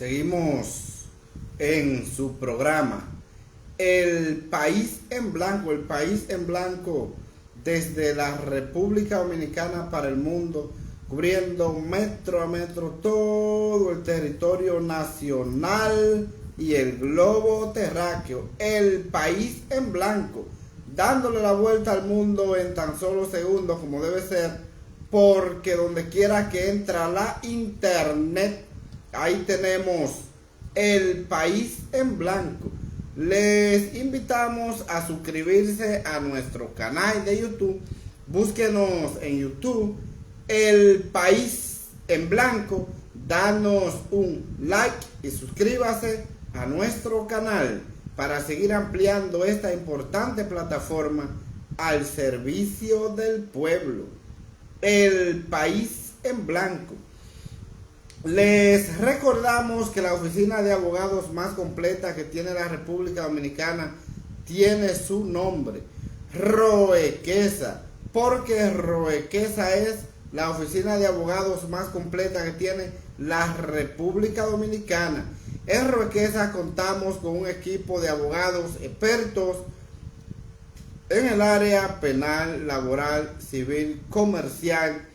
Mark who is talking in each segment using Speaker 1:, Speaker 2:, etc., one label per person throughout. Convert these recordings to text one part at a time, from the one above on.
Speaker 1: Seguimos en su programa El País en Blanco, el País en Blanco desde la República Dominicana para el mundo, cubriendo metro a metro todo el territorio nacional y el globo terráqueo. El País en Blanco, dándole la vuelta al mundo en tan solo segundos como debe ser, porque donde quiera que entra la internet, ahí tenemos El País en Blanco. Les invitamos a suscribirse a nuestro canal de YouTube. Búsquenos en YouTube, El País en Blanco. Danos un like y suscríbase a nuestro canal para seguir ampliando esta importante plataforma al servicio del pueblo. El País en Blanco. Les recordamos que la oficina de abogados más completa que tiene la República Dominicana tiene su nombre, Roequesa, porque Roequesa es la oficina de abogados más completa que tiene la República Dominicana. En Roequesa contamos con un equipo de abogados expertos en el área penal, laboral, civil, comercial,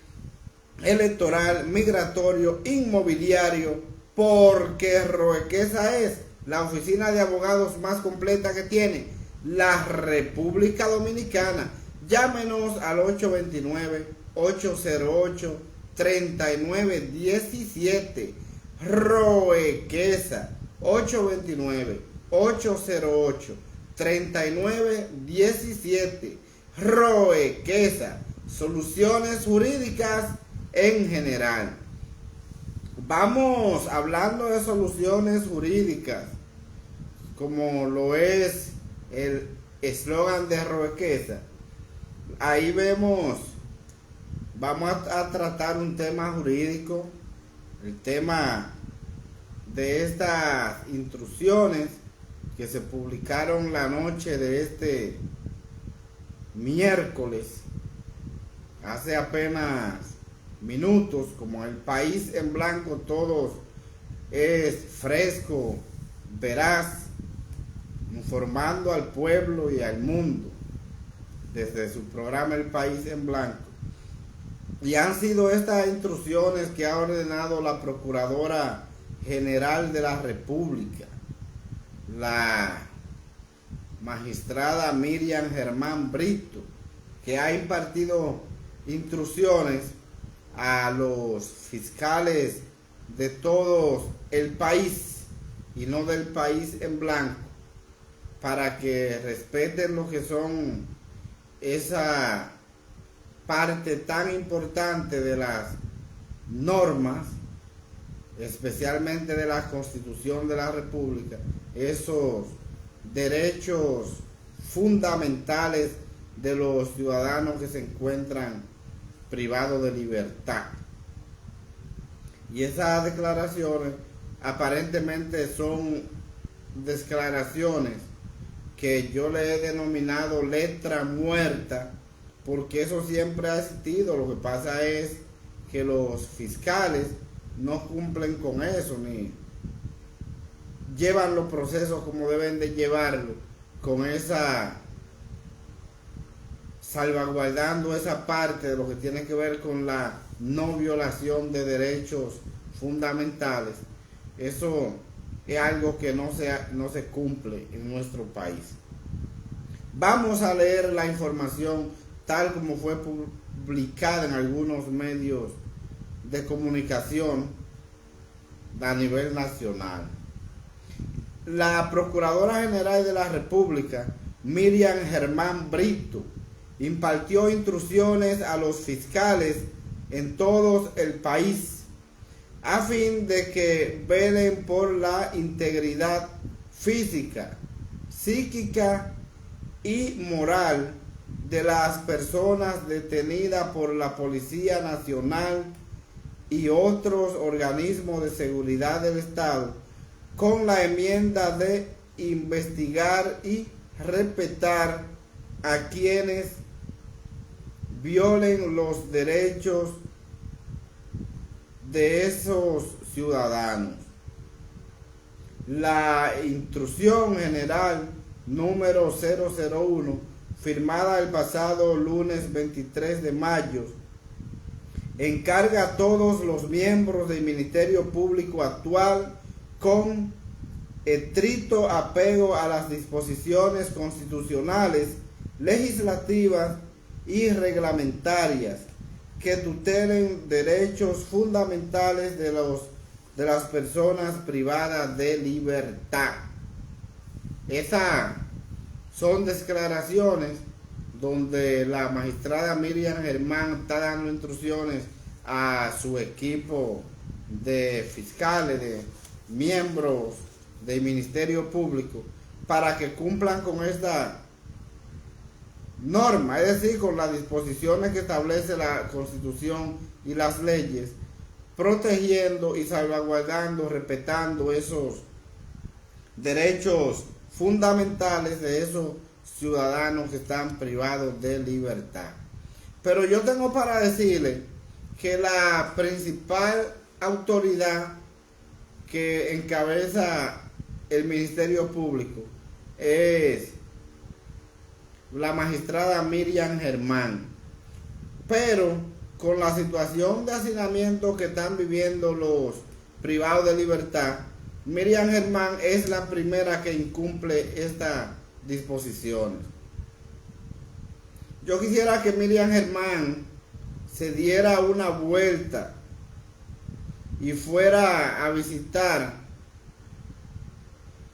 Speaker 1: electoral, migratorio, inmobiliario, porque Roequesa es la oficina de abogados más completa que tiene la República Dominicana. Llámenos al 829-808-3917. Roequesa, 829-808-3917. Roequesa, soluciones jurídicas en general. Vamos hablando de soluciones jurídicas, como lo es el eslogan de Roequesa. Ahí vemos, vamos a tratar un tema jurídico, el tema de estas instrucciones que se publicaron la noche de este miércoles, hace apenas minutos. Como El País en Blanco todos es fresco, veraz, informando al pueblo y al mundo desde su programa El País en Blanco. Y han sido estas instrucciones que ha ordenado la Procuradora General de la República, la magistrada Miriam Germán Brito, que ha impartido instrucciones a los fiscales de todo el país y no del País en Blanco, para que respeten lo que son esa parte tan importante de las normas, especialmente de la Constitución de la República, esos derechos fundamentales de los ciudadanos que se encuentran privados de libertad. Y esas declaraciones aparentemente son declaraciones que yo le he denominado letra muerta, porque eso siempre ha existido. Lo que pasa es que los fiscales no cumplen con eso, ni llevan los procesos como deben de llevarlo, con esa, salvaguardando esa parte de lo que tiene que ver con la no violación de derechos fundamentales. Eso es algo que no se cumple en nuestro país. Vamos a leer la información tal como fue publicada en algunos medios de comunicación a nivel nacional. La Procuradora General de la República, Miriam Germán Brito, impartió instrucciones a los fiscales en todo el país a fin de que velen por la integridad física, psíquica y moral de las personas detenidas por la Policía Nacional y otros organismos de seguridad del Estado, con la enmienda de investigar y respetar a quienes violen los derechos de esos ciudadanos. la instrucción general número 001, firmada el pasado lunes 23 de mayo, encarga a todos los miembros del Ministerio Público actual con estricto apego a las disposiciones constitucionales, legislativas y reglamentarias que tutelen derechos fundamentales de las personas privadas de libertad. Esas son declaraciones donde la magistrada Miriam Germán está dando instrucciones a su equipo de fiscales, de miembros del Ministerio Público, para que cumplan con esta norma, es decir, con las disposiciones que establece la Constitución y las leyes, protegiendo y salvaguardando, respetando esos derechos fundamentales de esos ciudadanos que están privados de libertad. Pero yo tengo para decirle que la principal autoridad que encabeza el Ministerio Público es la magistrada Miriam Germán, pero con la situación de hacinamiento que están viviendo los privados de libertad, Miriam Germán es la primera que incumple estas disposiciones. Yo quisiera que Miriam Germán se diera una vuelta y fuera a visitar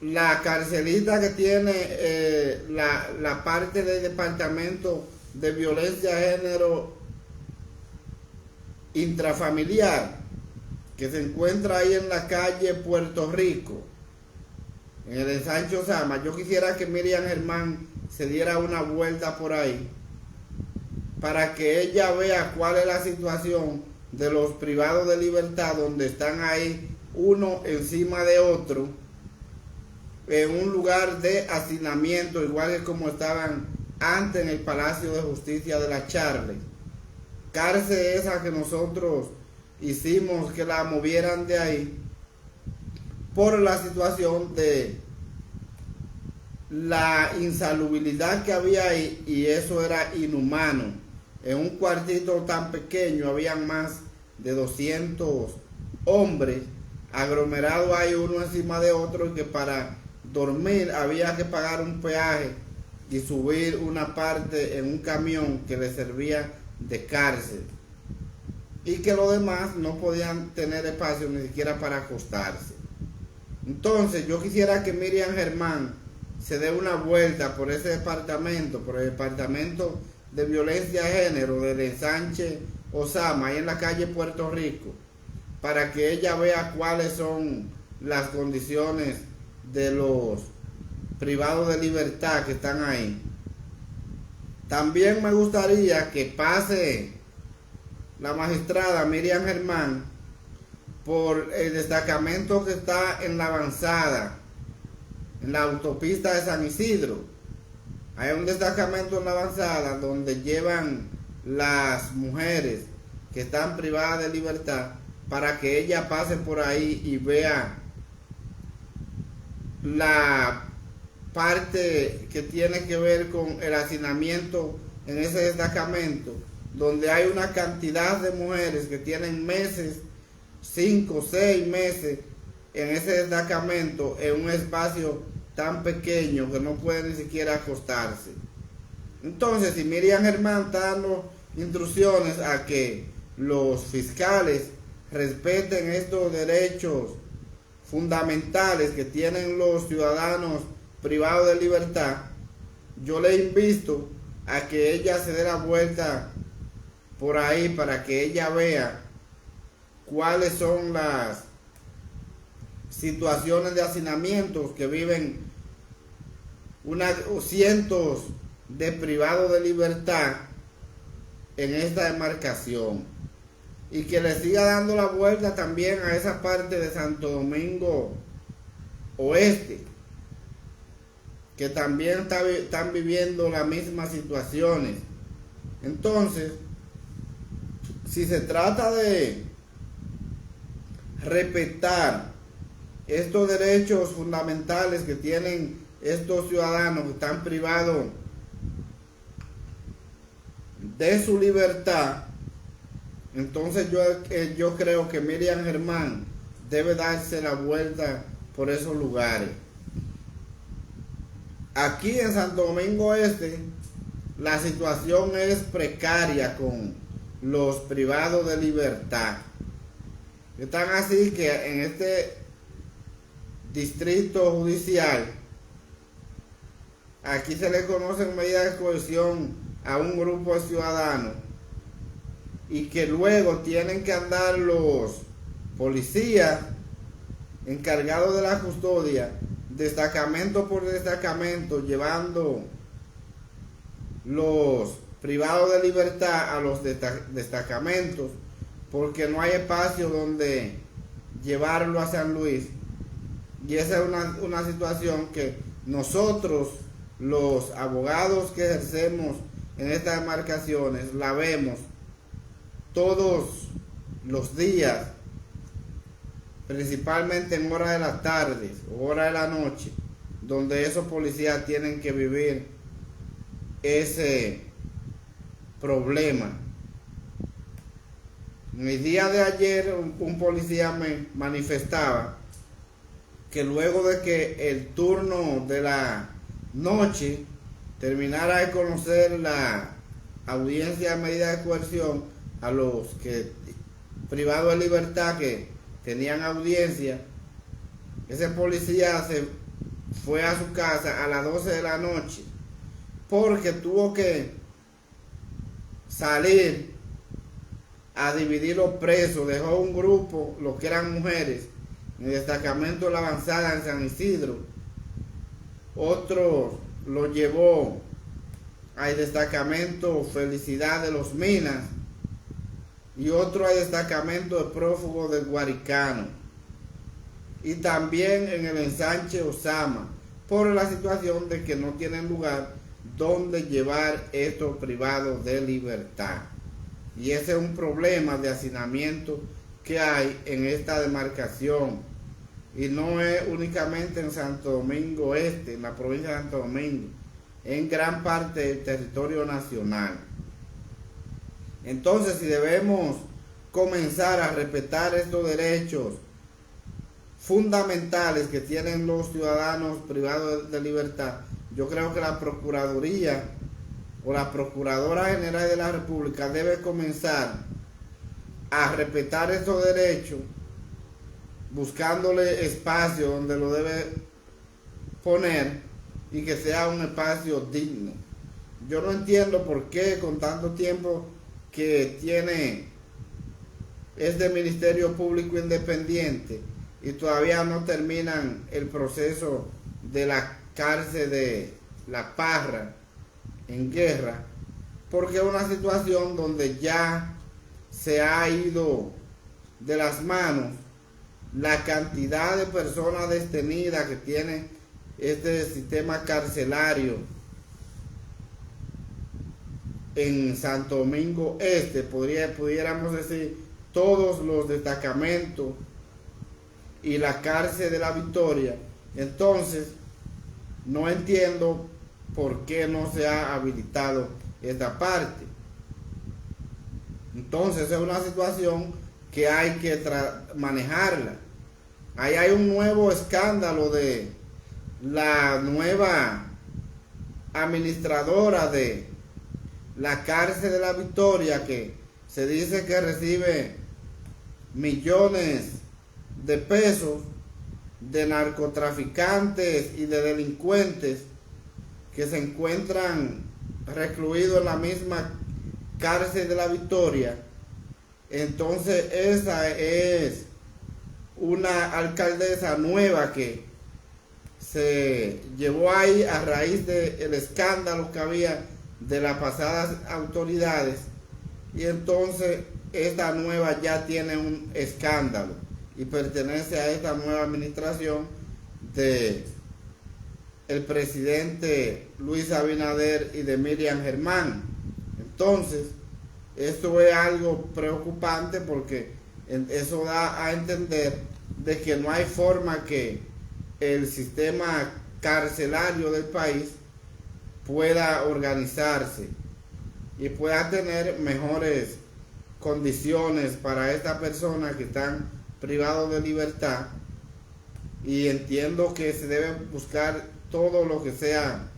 Speaker 1: la carcelita que tiene la parte del Departamento de Violencia de Género Intrafamiliar, que se encuentra ahí en la calle Puerto Rico, en el ensanche Osama. Yo quisiera que Miriam Germán se diera una vuelta por ahí para que ella vea cuál es la situación de los privados de libertad, donde están ahí uno encima de otro en un lugar de hacinamiento, igual que como estaban antes en el Palacio de Justicia de la Charle. Cárcel esa que nosotros hicimos que la movieran de ahí por la situación de la insalubridad que había ahí, y eso era inhumano. En un cuartito tan pequeño habían más de 200 hombres aglomerados ahí uno encima de otro, y que para dormir había que pagar un peaje y subir una parte en un camión que le servía de cárcel, y que los demás no podían tener espacio ni siquiera para acostarse. Entonces yo quisiera que Miriam Germán se dé una vuelta por ese departamento, por el Departamento de Violencia de Género del ensanche Osama, ahí en la calle Puerto Rico, para que ella vea cuáles son las condiciones de los privados de libertad que están ahí. También me gustaría que pase la magistrada Miriam Germán por el destacamento que está en la avanzada, en la autopista de San Isidro. Hay un destacamento en la avanzada donde llevan las mujeres que están privadas de libertad, para que ella pase por ahí y vea la parte que tiene que ver con el hacinamiento en ese destacamento, donde hay una cantidad de mujeres que tienen meses, 5, 6 meses en ese destacamento, en un espacio tan pequeño que no pueden ni siquiera acostarse. Entonces, si Miriam Germán está dando instrucciones a que los fiscales respeten estos derechos fundamentales que tienen los ciudadanos privados de libertad, yo le invito a que ella se dé la vuelta por ahí para que ella vea cuáles son las situaciones de hacinamiento que viven cientos de privados de libertad en esta demarcación, y que le siga dando la vuelta también a esa parte de Santo Domingo Oeste, que también están viviendo las mismas situaciones. Entonces, si se trata de respetar estos derechos fundamentales que tienen estos ciudadanos que están privados de su libertad, entonces yo creo que Miriam Germán debe darse la vuelta por esos lugares. Aquí en Santo Domingo Este la situación es precaria con los privados de libertad. Están así que en este distrito judicial, aquí se le conocen medidas de coerción a un grupo de ciudadanos y que luego tienen que andar los policías encargados de la custodia, destacamento por destacamento, llevando los privados de libertad a los destacamentos, porque no hay espacio donde llevarlo a San Luis. Y esa es una situación que nosotros, los abogados que ejercemos en estas demarcaciones, la vemos todos los días, principalmente en horas de la tarde o horas de la noche, donde esos policías tienen que vivir ese problema. En el día de ayer un policía me manifestaba que luego de que el turno de la noche terminara de conocer la audiencia de medida de coerción a los que privados de libertad que tenían audiencia, ese policía se fue a su casa a las 12 de la noche porque tuvo que salir a dividir los presos. Dejó un grupo, los que eran mujeres, en el destacamento de la avanzada en San Isidro. Otro lo llevó al destacamento Felicidad de los Minas y otro al destacamento de prófugos del Guaricano, y también en el ensanche Osama, por la situación de que no tienen lugar donde llevar estos privados de libertad. Y ese es un problema de hacinamiento que hay en esta demarcación, y no es únicamente en Santo Domingo Este, en la provincia de Santo Domingo, en gran parte del territorio nacional. Entonces, si debemos comenzar a respetar estos derechos fundamentales que tienen los ciudadanos privados de libertad, yo creo que la Procuraduría o la Procuradora General de la República debe comenzar a respetar estos derechos, buscándole espacio donde lo debe poner y que sea un espacio digno. Yo no entiendo por qué con tanto tiempo que tiene este Ministerio Público Independiente y todavía no terminan el proceso de la cárcel de La Parra en Guerra, porque es una situación donde ya se ha ido de las manos la cantidad de personas detenidas que tiene este sistema carcelario en Santo Domingo Este. Pudiéramos decir todos los destacamentos y la cárcel de la Victoria. Entonces no entiendo por qué no se ha habilitado esta parte. Entonces es una situación que hay que manejarla. Ahí hay un nuevo escándalo de la nueva administradora de la cárcel de la Victoria, que se dice que recibe millones de pesos de narcotraficantes y de delincuentes que se encuentran recluidos en la misma cárcel de la Victoria. Entonces esa es una alcaldesa nueva que se llevó ahí a raíz del escándalo que había de las pasadas autoridades, y entonces esta nueva ya tiene un escándalo y pertenece a esta nueva administración de el presidente Luis Abinader y de Miriam Germán. Entonces esto es algo preocupante porque eso da a entender de que no hay forma que el sistema carcelario del país pueda organizarse y pueda tener mejores condiciones para estas personas que están privados de libertad. Y entiendo que se debe buscar todo lo que sea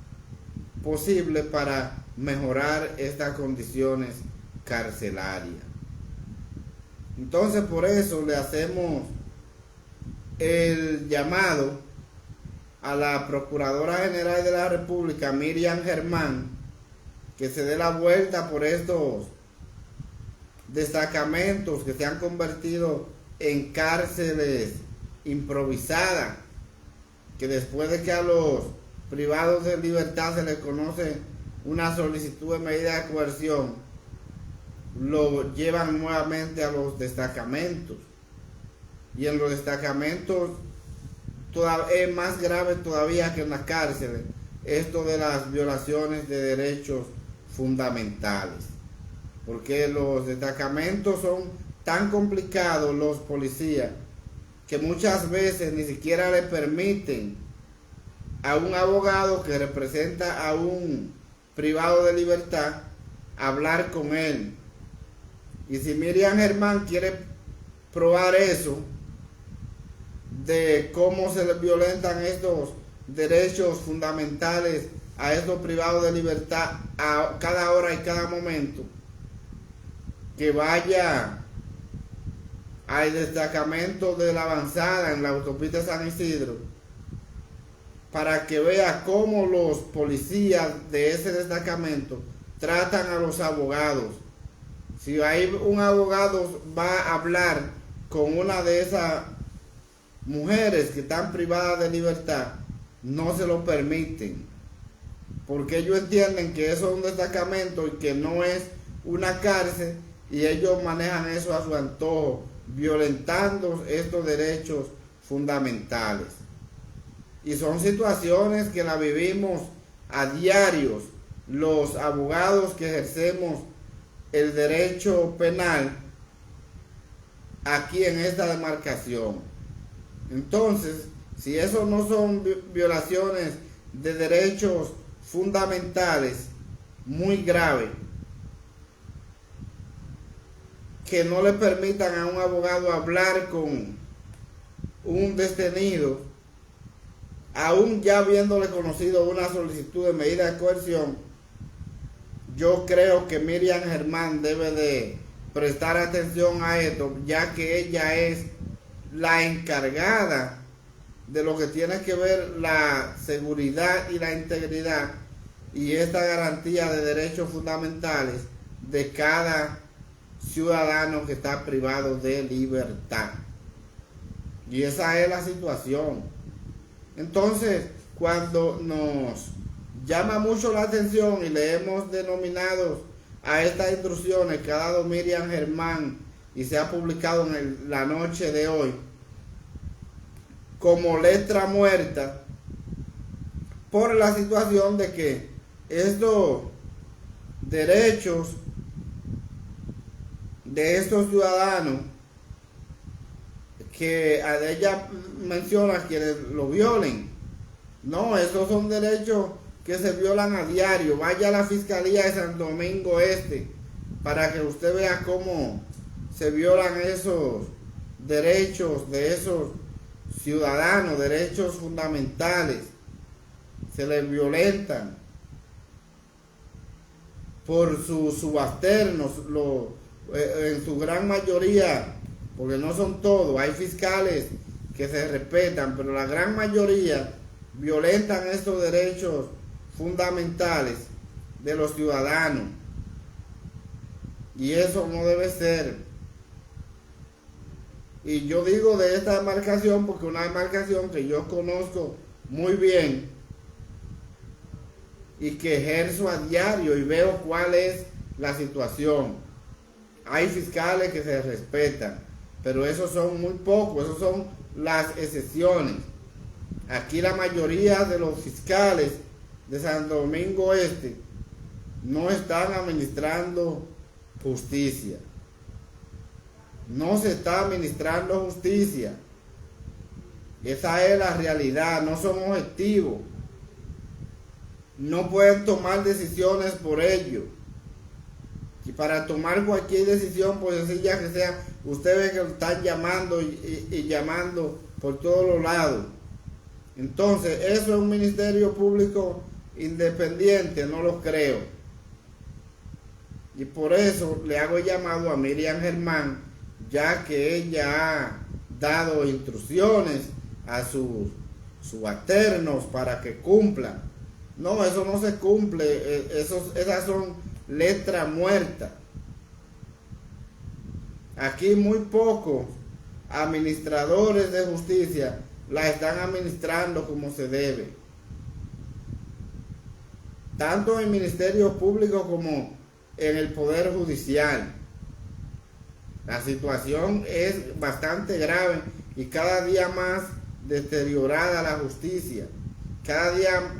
Speaker 1: posible para mejorar estas condiciones carcelarias. Entonces, por eso le hacemos el llamado a la Procuradora General de la República, Miriam Germán, que se dé la vuelta por estos destacamentos que se han convertido en cárceles improvisadas, que después de que a los privados de libertad se les conoce una solicitud de medida de coerción, lo llevan nuevamente a los destacamentos, y en los destacamentos es más grave todavía que en las cárceles esto de las violaciones de derechos fundamentales, porque los destacamentos son tan complicados, los policías, que muchas veces ni siquiera le permiten a un abogado que representa a un privado de libertad hablar con él. Y si Miriam Germán quiere probar eso, de cómo se les violentan estos derechos fundamentales a estos privados de libertad a cada hora y cada momento, que vaya al destacamento de la Avanzada en la autopista San Isidro, para que vea cómo los policías de ese destacamento tratan a los abogados. Si hay un abogado va a hablar con una de esas mujeres que están privadas de libertad, no se lo permiten, porque ellos entienden que eso es un destacamento y que no es una cárcel, y ellos manejan eso a su antojo, violentando estos derechos fundamentales. Y son situaciones que la vivimos a diario los abogados que ejercemos el derecho penal aquí en esta demarcación. Entonces, si eso no son violaciones de derechos fundamentales muy graves, que no le permitan a un abogado hablar con un detenido, aún ya habiéndole conocido una solicitud de medida de coerción, yo creo que Miriam Germán debe de prestar atención a esto, ya que ella es la encargada de lo que tiene que ver la seguridad y la integridad y esta garantía de derechos fundamentales de cada ciudadano que está privado de libertad. Y esa es la situación. Entonces, cuando nos llama mucho la atención y le hemos denominado a estas instrucciones que ha dado Miriam Germán y se ha publicado en la noche de hoy como letra muerta, por la situación de que estos derechos de estos ciudadanos que a ella menciona que lo violen, no, esos son derechos que se violan a diario. Vaya a la Fiscalía de Santo Domingo Este para que usted vea cómo se violan esos derechos de esos ciudadanos, derechos fundamentales, se les violentan por sus subalternos, en su gran mayoría, porque no son todos, hay fiscales que se respetan, pero la gran mayoría violentan estos derechos fundamentales de los ciudadanos, y eso no debe ser. Y yo digo de esta demarcación porque una demarcación que yo conozco muy bien y que ejerzo a diario y veo cuál es la situación. Hay fiscales que se respetan, pero esos son muy pocos, esos son las excepciones. Aquí la mayoría de los fiscales de Santo Domingo Este no están administrando justicia. No se está administrando justicia. Esa es la realidad, no son objetivos. No pueden tomar decisiones por ello. Y para tomar cualquier decisión, por sencilla que sea, usted ve que lo están llamando y llamando por todos los lados. Entonces, ¿eso es un ministerio público independiente? No lo creo. Y por eso le hago el llamado a Miriam Germán, ya que ella ha dado instrucciones a sus subalternos para que cumplan. No, eso no se cumple, esas son letras muertas. Aquí muy pocos administradores de justicia la están administrando como se debe. Tanto en el Ministerio Público como en el Poder Judicial. La situación es bastante grave y cada día más deteriorada la justicia. Cada día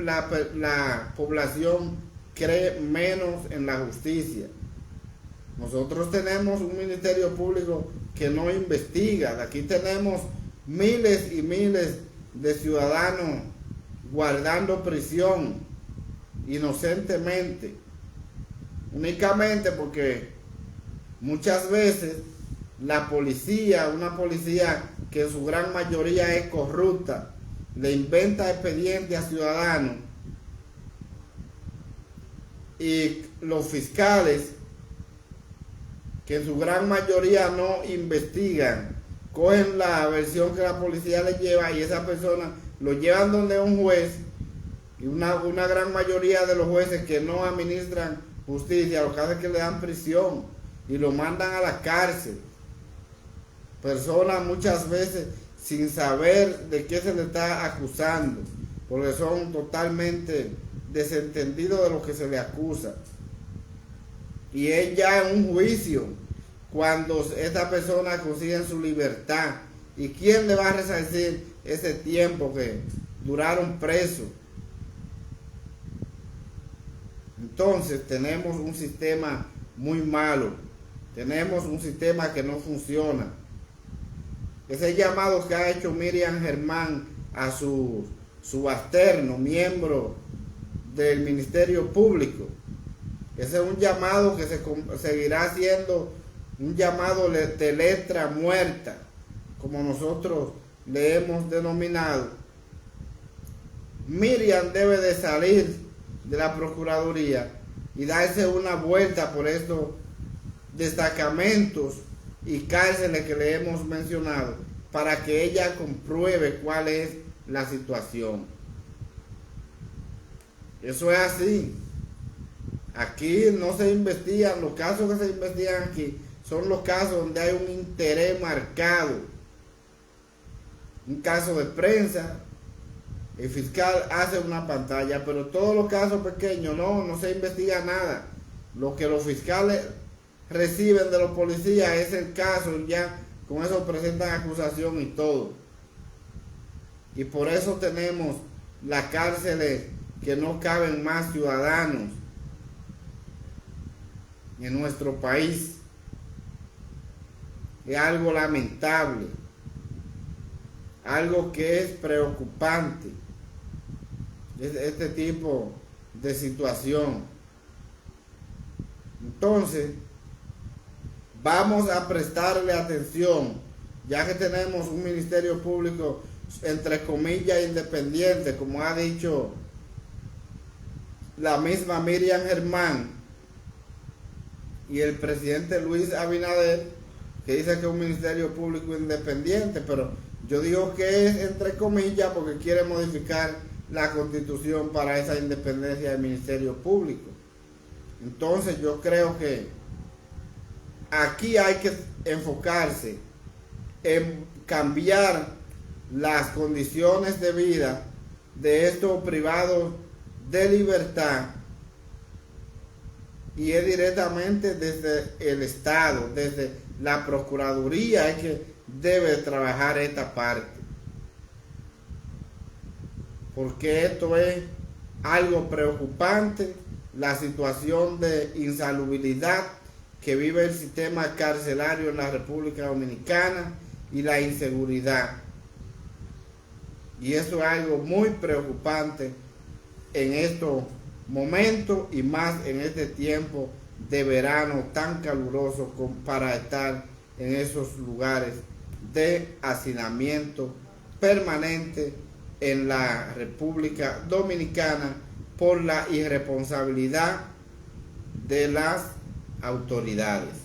Speaker 1: la población cree menos en la justicia. Nosotros tenemos un ministerio público que no investiga. Aquí tenemos miles y miles de ciudadanos guardando prisión inocentemente. Únicamente porque muchas veces la policía, una policía que en su gran mayoría es corrupta, le inventa expedientes a ciudadanos y los fiscales, que en su gran mayoría no investigan, cogen la versión que la policía le lleva y esa persona lo llevan donde un juez, y una gran mayoría de los jueces que no administran justicia, lo que hace es que le dan prisión y lo mandan a la cárcel. Personas muchas veces sin saber de qué se le está acusando, porque son totalmente desentendidos de lo que se le acusa. Y es ya un juicio cuando esta persona consigue su libertad. ¿Y quién le va a resarcir ese tiempo que duraron presos? Entonces tenemos un sistema muy malo, tenemos un sistema que no funciona. Ese llamado que ha hecho Miriam Germán a su subalterno, miembro del Ministerio Público, ese es un llamado que se seguirá siendo un llamado de letra muerta, como nosotros le hemos denominado. Miriam debe de salir de la Procuraduría y darse una vuelta por estos destacamentos y cárceles que le hemos mencionado, para que ella compruebe cuál es la situación. Eso es así. Aquí no se investigan, los casos que se investigan aquí son los casos donde hay un interés marcado. Un caso de prensa, el fiscal hace una pantalla, pero todos los casos pequeños no se investiga nada. Lo que los fiscales reciben de los policías es el caso, ya con eso presentan acusación y todo. Y por eso tenemos las cárceles que no caben más ciudadanos en nuestro país. Es algo lamentable, algo que es preocupante, este tipo de situación. Entonces, vamos a prestarle atención, ya que tenemos un ministerio público, entre comillas, independiente, como ha dicho la misma Miriam Germán y el presidente Luis Abinader, que dice que es un ministerio público independiente, pero yo digo que es entre comillas porque quiere modificar la Constitución para esa independencia del ministerio público. Entonces yo creo que aquí hay que enfocarse en cambiar las condiciones de vida de estos privados de libertad, y es directamente desde el Estado, desde la Procuraduría es que debe trabajar esta parte, porque esto es algo preocupante, la situación de insalubridad que vive el sistema carcelario en la República Dominicana y la inseguridad. Y eso es algo muy preocupante en estos momentos y más en este tiempo de verano tan caluroso para estar en esos lugares de hacinamiento permanente en la República Dominicana por la irresponsabilidad de las autoridades.